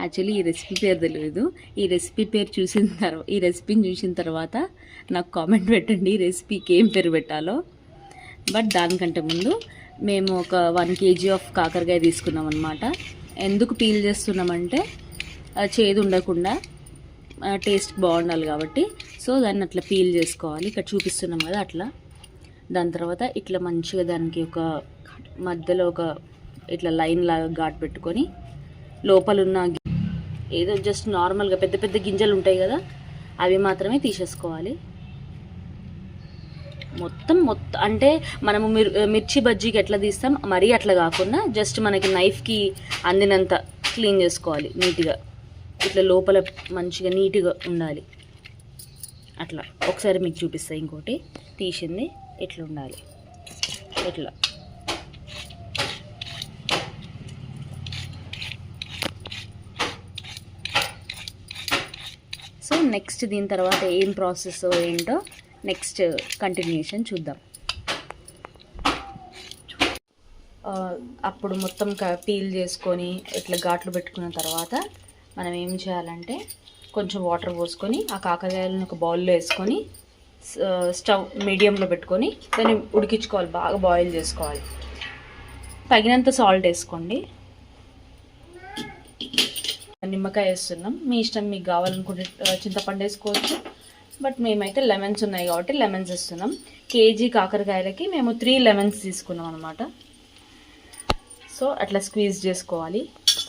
Actually ఈ recipe పేరు తెలియదు. ఈ రెసిపీని చూసిన తర్వాత నాకు కామెంట్ పెట్టండి ఈ రెసిపీకి ఏం పేరు పెట్టాలో. బట్ దానికంటే ముందు మేము ఒక 1 kg ఆఫ్ కాకరకాయ తీసుకున్నాం అనమాట. ఎందుకు పీల్ చేస్తున్నామంటే చేదు ఉండకుండా టేస్ట్ బాగుండాలి కాబట్టి. సో దాన్ని అట్లా పీల్ చేసుకోవాలి. ఇక్కడ చూపిస్తున్నాం కదా అట్లా. దాని తర్వాత ఇట్లా మంచిగా దానికి ఒక మధ్యలో ఒక ఇట్లా లైన్ లాగా ఘాట్ పెట్టుకొని లోపల ఉన్న ఏదో జస్ట్ నార్మల్గా పెద్ద పెద్ద గింజలు ఉంటాయి కదా అవి మాత్రమే తీసేసుకోవాలి. మొత్తం అంటే మనము మిర్చి బజ్జీకి ఎట్లా తీస్తాం మరీ అట్లా కాకుండా జస్ట్ మనకి నైఫ్కి అందినంత క్లీన్ చేసుకోవాలి నీట్గా. ఇట్లా లోపల మంచిగా నీట్గా ఉండాలి. అట్లా ఒకసారి మీకు చూపిస్తాయి. ఇంకోటి తీసింది ఇట్లా ఉండాలి. ఇట్లా సో నెక్స్ట్ దీని తర్వాత ఏం ప్రాసెస్ ఏంటో నెక్స్ట్ కంటిన్యూషన్ చూద్దాం. అప్పుడు మొత్తం పీల్ చేసుకొని ఇట్లా ఘాట్లు పెట్టుకున్న తర్వాత మనం ఏం చేయాలంటే కొంచెం వాటర్ పోసుకొని ఆ కాకరకాయలను ఒక బౌల్లో వేసుకొని స్టవ్ మీడియంలో పెట్టుకొని దాన్ని ఉడికించుకోవాలి. బాగా బాయిల్ చేసుకోవాలి. తగినంత సాల్ట్ వేసుకోండి. నిమ్మకాయ వేస్తున్నాం. మీ ఇష్టం, మీకు కావాలనుకుంటే చింతపండు వేసుకోవచ్చు. బట్ మేమైతే లెమన్స్ ఉన్నాయి కాబట్టి లెమన్స్ వేస్తున్నాం. కేజీ కాకరకాయలకి మేము 3 lemons తీసుకున్నాం అనమాట. సో అట్లా స్క్వీజ్ చేసుకోవాలి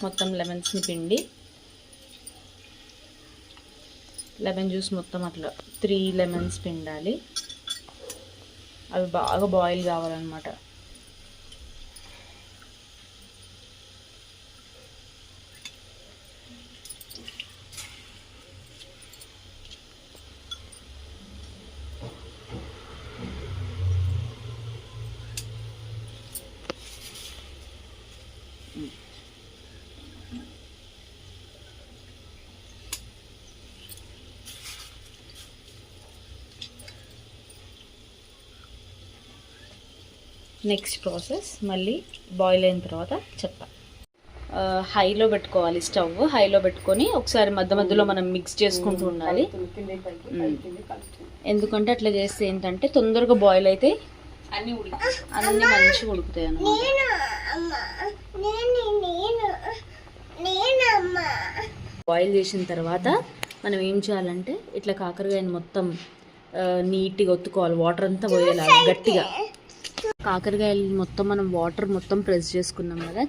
మొత్తం లెమన్స్ని పిండి. లెమన్ జ్యూస్ మొత్తం అట్లా 3 lemons పిండాలి. అవి బాగా బాయిల్ కావాలన్నమాట. నెక్స్ట్ ప్రాసెస్ మళ్ళీ బాయిల్ అయిన తర్వాత చెప్తా. హైలో పెట్టుకోవాలి. స్టవ్ హైలో పెట్టుకొని ఒకసారి మధ్యలో మనం మిక్స్ చేసుకుంటూ ఉండాలి. ఎందుకంటే అట్లా చేస్తే ఏంటంటే తొందరగా బాయిల్ అయితే అన్నీ మంచిగా ఉడుకుతాయి అన్నమాట. బాయిల్ చేసిన తర్వాత మనం ఏం చేయాలంటే ఇట్లా కాకరకాయని మొత్తం నీట్గా ఒత్తుకోవాలి. వాటర్ అంతా పోయేలాగా గట్టిగా. కాకరకాయలు మొత్తం మనం వాటర్ మొత్తం ప్రెస్ చేసుకున్నాం కదా,